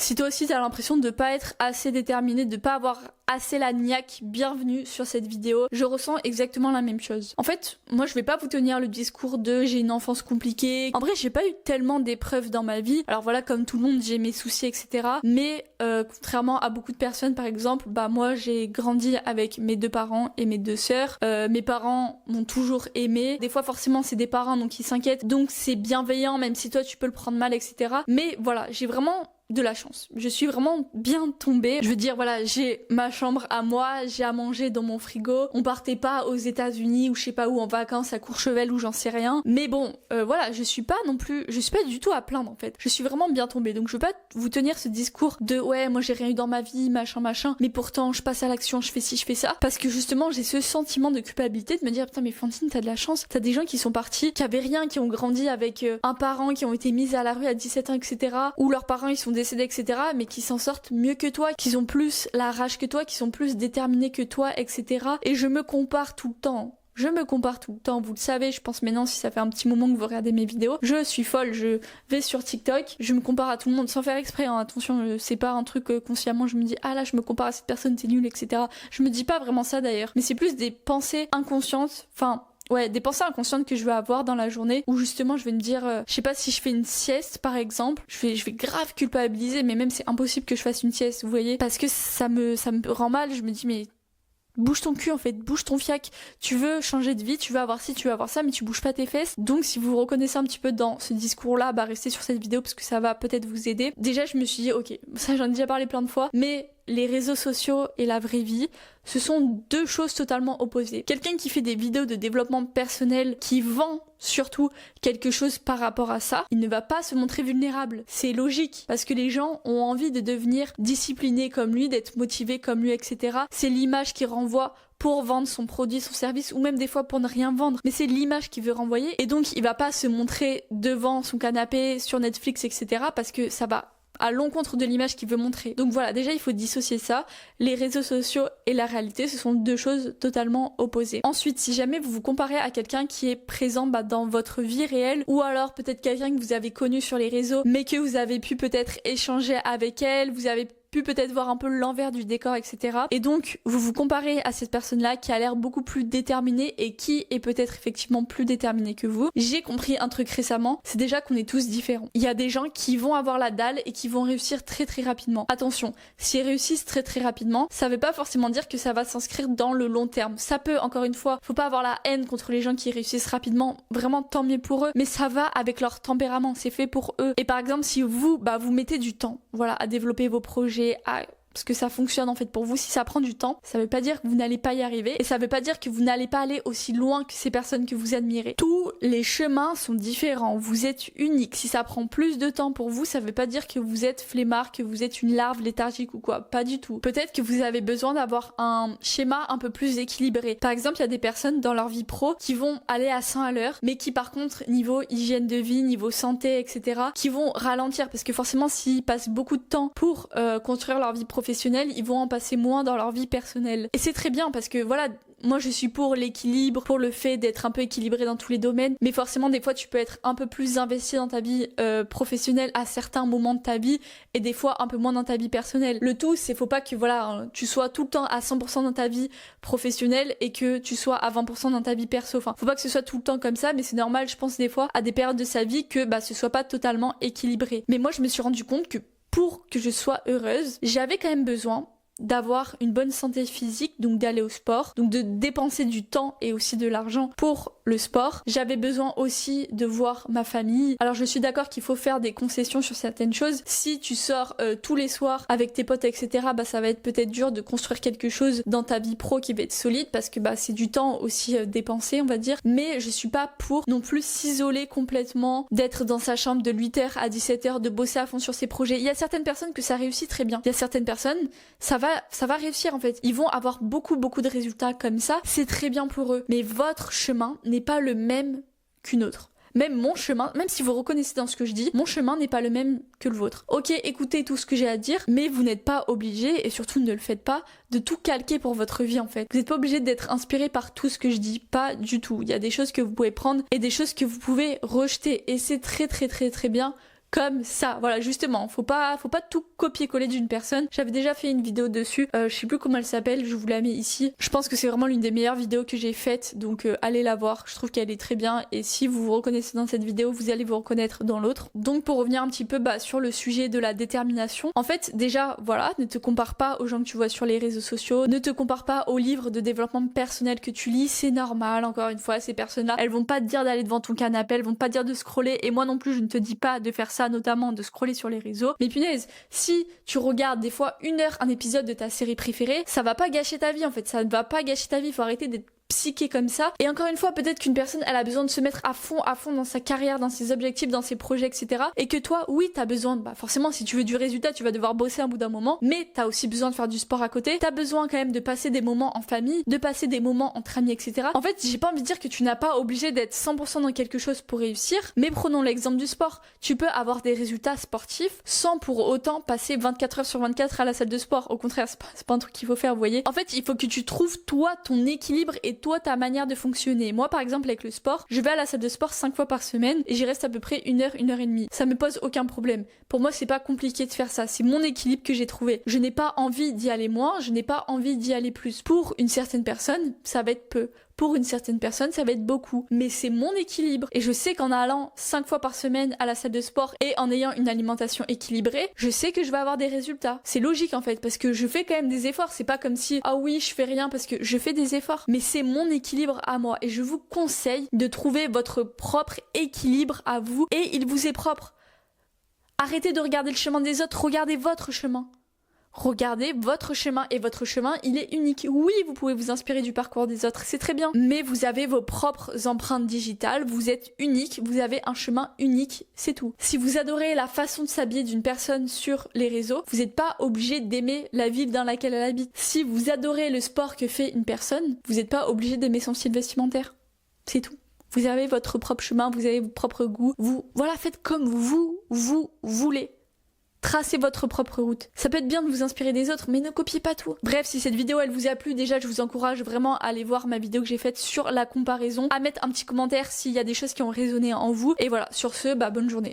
Si toi aussi t'as l'impression de pas être assez déterminé, de pas avoir assez la niaque, bienvenue sur cette vidéo. Je ressens exactement la même chose. En fait, moi je vais pas vous tenir le discours de j'ai une enfance compliquée. En vrai, j'ai pas eu tellement d'épreuves dans ma vie. Alors voilà, comme tout le monde, j'ai mes soucis, etc. Mais contrairement à beaucoup de personnes, par exemple, bah moi j'ai grandi avec mes 2 parents et mes 2 sœurs. Mes parents m'ont toujours aimé. Des fois forcément c'est des parents donc ils s'inquiètent, donc c'est bienveillant même si toi tu peux le prendre mal, etc. Mais voilà, j'ai vraiment de la chance. Je suis vraiment bien tombée. Je veux dire, voilà, j'ai ma chambre à moi, j'ai à manger dans mon frigo. On partait pas aux États-Unis ou je sais pas où en vacances à Courchevel ou j'en sais rien. Mais bon, voilà, je suis pas du tout à plaindre en fait. Je suis vraiment bien tombée. Donc je veux pas vous tenir ce discours de ouais, moi j'ai rien eu dans ma vie, machin, mais pourtant je passe à l'action, je fais ci, je fais ça. Parce que justement, j'ai ce sentiment de culpabilité de me dire putain, mais Fantine, t'as de la chance. T'as des gens qui sont partis, qui avaient rien, qui ont grandi avec un parent, qui ont été mis à la rue à 17 ans, etc. Ou leurs parents ils sont décédés, etc. mais qui s'en sortent mieux que toi, qui ont plus la rage que toi, qui sont plus déterminés que toi, etc. Et je me compare tout le temps. Vous le savez, je pense maintenant, si ça fait un petit moment que vous regardez mes vidéos, je suis folle, je vais sur TikTok, je me compare à tout le monde sans faire exprès, hein. Attention, c'est pas un truc consciemment, je me dis ah là je me compare à cette personne, t'es nulle, etc. Je me dis pas vraiment ça d'ailleurs, mais c'est plus des pensées inconscientes, des pensées inconscientes que je vais avoir dans la journée où justement je vais me dire, je sais pas si je fais une sieste par exemple, je vais grave culpabiliser, mais même c'est impossible que je fasse une sieste, vous voyez, parce que ça me rend mal, je me dis mais bouge ton cul en fait, bouge ton fiac, tu veux changer de vie, tu veux avoir ci, tu veux avoir ça, mais tu bouges pas tes fesses. Donc si vous vous reconnaissez un petit peu dans ce discours-là, bah restez sur cette vidéo parce que ça va peut-être vous aider. Déjà je me suis dit ok, ça j'en ai déjà parlé plein de fois, mais les réseaux sociaux et la vraie vie, ce sont 2 choses totalement opposées. Quelqu'un qui fait des vidéos de développement personnel, qui vend surtout quelque chose par rapport à ça, il ne va pas se montrer vulnérable. C'est logique, parce que les gens ont envie de devenir disciplinés comme lui, d'être motivés comme lui, etc. C'est l'image qui renvoie pour vendre son produit, son service, ou même des fois pour ne rien vendre. Mais c'est l'image qu'il veut renvoyer, et donc il va pas se montrer devant son canapé, sur Netflix, etc. parce que ça va à l'encontre de l'image qu'il veut montrer. Donc voilà, déjà il faut dissocier ça. Les réseaux sociaux et la réalité, ce sont 2 choses totalement opposées. Ensuite, si jamais vous vous comparez à quelqu'un qui est présent dans votre vie réelle, ou alors peut-être quelqu'un que vous avez connu sur les réseaux, mais que vous avez pu peut-être échanger avec elle, vous avez pu peut-être voir un peu l'envers du décor, etc. Et donc, vous vous comparez à cette personne-là qui a l'air beaucoup plus déterminée et qui est peut-être effectivement plus déterminée que vous. J'ai compris un truc récemment, c'est déjà qu'on est tous différents. Il y a des gens qui vont avoir la dalle et qui vont réussir très très rapidement. Attention, s'ils réussissent très très rapidement, ça veut pas forcément dire que ça va s'inscrire dans le long terme. Ça peut, encore une fois, faut pas avoir la haine contre les gens qui réussissent rapidement, vraiment tant mieux pour eux, mais ça va avec leur tempérament, c'est fait pour eux. Et par exemple, si vous mettez du temps, voilà, à développer vos projets, parce que ça fonctionne en fait pour vous, si ça prend du temps, ça veut pas dire que vous n'allez pas y arriver et ça veut pas dire que vous n'allez pas aller aussi loin que ces personnes que vous admirez. Tous les chemins sont différents, vous êtes unique. Si ça prend plus de temps pour vous, ça veut pas dire que vous êtes flemmard, que vous êtes une larve léthargique ou quoi, pas du tout. Peut-être que vous avez besoin d'avoir un schéma un peu plus équilibré. Par exemple, il y a des personnes dans leur vie pro qui vont aller à 100 à l'heure, mais qui par contre, niveau hygiène de vie, niveau santé, etc., qui vont ralentir parce que forcément, s'ils passent beaucoup de temps pour construire leur vie professionnelle, ils vont en passer moins dans leur vie personnelle. Et c'est très bien parce que voilà, moi je suis pour l'équilibre, pour le fait d'être un peu équilibré dans tous les domaines, mais forcément des fois tu peux être un peu plus investi dans ta vie professionnelle à certains moments de ta vie et des fois un peu moins dans ta vie personnelle. Le tout, c'est faut pas que tu sois tout le temps à 100% dans ta vie professionnelle et que tu sois à 20% dans ta vie perso. Enfin, faut pas que ce soit tout le temps comme ça, mais c'est normal, je pense des fois à des périodes de sa vie que ce soit pas totalement équilibré. Mais moi je me suis rendu compte que pour que je sois heureuse, j'avais quand même besoin d'avoir une bonne santé physique, donc d'aller au sport, donc de dépenser du temps et aussi de l'argent pour le sport. J'avais besoin aussi de voir ma famille. Alors je suis d'accord qu'il faut faire des concessions sur certaines choses. Si tu sors tous les soirs avec tes potes, etc., ça va être peut-être dur de construire quelque chose dans ta vie pro qui va être solide parce que c'est du temps aussi dépensé, on va dire. Mais je suis pas pour non plus s'isoler complètement, d'être dans sa chambre de 8h à 17h, de bosser à fond sur ses projets. Il y a certaines personnes que ça réussit très bien. Il y a certaines personnes, ça va réussir en fait. Ils vont avoir beaucoup de résultats comme ça. C'est très bien pour eux. Mais votre chemin n'est pas le même qu'une autre. Même mon chemin, même si vous reconnaissez dans ce que je dis, mon chemin n'est pas le même que le vôtre. Ok, écoutez tout ce que j'ai à dire, mais vous n'êtes pas obligé, et surtout ne le faites pas, de tout calquer pour votre vie en fait. Vous n'êtes pas obligé d'être inspiré par tout ce que je dis, pas du tout. Il y a des choses que vous pouvez prendre et des choses que vous pouvez rejeter. Et c'est très bien comme ça. Voilà, justement, faut pas tout copier-coller d'une personne. J'avais déjà fait une vidéo dessus, je sais plus comment elle s'appelle, je vous la mets ici. Je pense que c'est vraiment l'une des meilleures vidéos que j'ai faites, donc allez la voir, je trouve qu'elle est très bien, et si vous vous reconnaissez dans cette vidéo, vous allez vous reconnaître dans l'autre. Donc pour revenir un petit peu sur le sujet de la détermination, en fait déjà, voilà, ne te compare pas aux gens que tu vois sur les réseaux sociaux, ne te compare pas aux livres de développement personnel que tu lis, c'est normal, encore une fois, ces personnes-là, elles vont pas te dire d'aller devant ton canapé, elles vont pas te dire de scroller, et moi non plus je ne te dis pas de faire ça, notamment de scroller sur les réseaux. Mais punaise, si tu regardes des fois 1 heure un épisode de ta série préférée, ça va pas gâcher ta vie en fait, ça ne va pas gâcher ta vie, faut arrêter d'être psyché comme ça. Et encore une fois, peut-être qu'une personne, elle a besoin de se mettre à fond dans sa carrière, dans ses objectifs, dans ses projets, etc. Et que toi, oui, t'as besoin, forcément, si tu veux du résultat, tu vas devoir bosser un bout d'un moment, mais t'as aussi besoin de faire du sport à côté, t'as besoin quand même de passer des moments en famille, de passer des moments entre amis, etc. En fait, j'ai pas envie de dire que tu n'as pas obligé d'être 100% dans quelque chose pour réussir, mais prenons l'exemple du sport. Tu peux avoir des résultats sportifs sans pour autant passer 24 heures sur 24 à la salle de sport. Au contraire, c'est pas un truc qu'il faut faire, vous voyez. En fait, il faut que tu trouves, toi, ton équilibre et toi, ta manière de fonctionner. Moi, par exemple, avec le sport, je vais à la salle de sport 5 fois par semaine et j'y reste à peu près 1 heure, 1 heure et demie. Ça me pose aucun problème. Pour moi, c'est pas compliqué de faire ça. C'est mon équilibre que j'ai trouvé. Je n'ai pas envie d'y aller moins, je n'ai pas envie d'y aller plus. Pour une certaine personne, ça va être peu. Pour une certaine personne, ça va être beaucoup. Mais c'est mon équilibre. Et je sais qu'en allant 5 fois par semaine à la salle de sport et en ayant une alimentation équilibrée, je sais que je vais avoir des résultats. C'est logique en fait, parce que je fais quand même des efforts. C'est pas comme si, ah oui, je fais rien parce que je fais des efforts. Mais c'est mon équilibre à moi. Et je vous conseille de trouver votre propre équilibre à vous. Et il vous est propre. Arrêtez de regarder le chemin des autres, regardez votre chemin. Regardez votre chemin, et votre chemin, il est unique. Oui, vous pouvez vous inspirer du parcours des autres, c'est très bien. Mais vous avez vos propres empreintes digitales, vous êtes unique, vous avez un chemin unique, c'est tout. Si vous adorez la façon de s'habiller d'une personne sur les réseaux, vous n'êtes pas obligé d'aimer la ville dans laquelle elle habite. Si vous adorez le sport que fait une personne, vous n'êtes pas obligé d'aimer son style vestimentaire. C'est tout. Vous avez votre propre chemin, vous avez vos propres goûts. Voilà, faites comme vous voulez. Tracez votre propre route. Ça peut être bien de vous inspirer des autres, mais ne copiez pas tout. Bref, si cette vidéo elle vous a plu, déjà je vous encourage vraiment à aller voir ma vidéo que j'ai faite sur la comparaison, à mettre un petit commentaire s'il y a des choses qui ont résonné en vous. Et voilà, sur ce, bonne journée.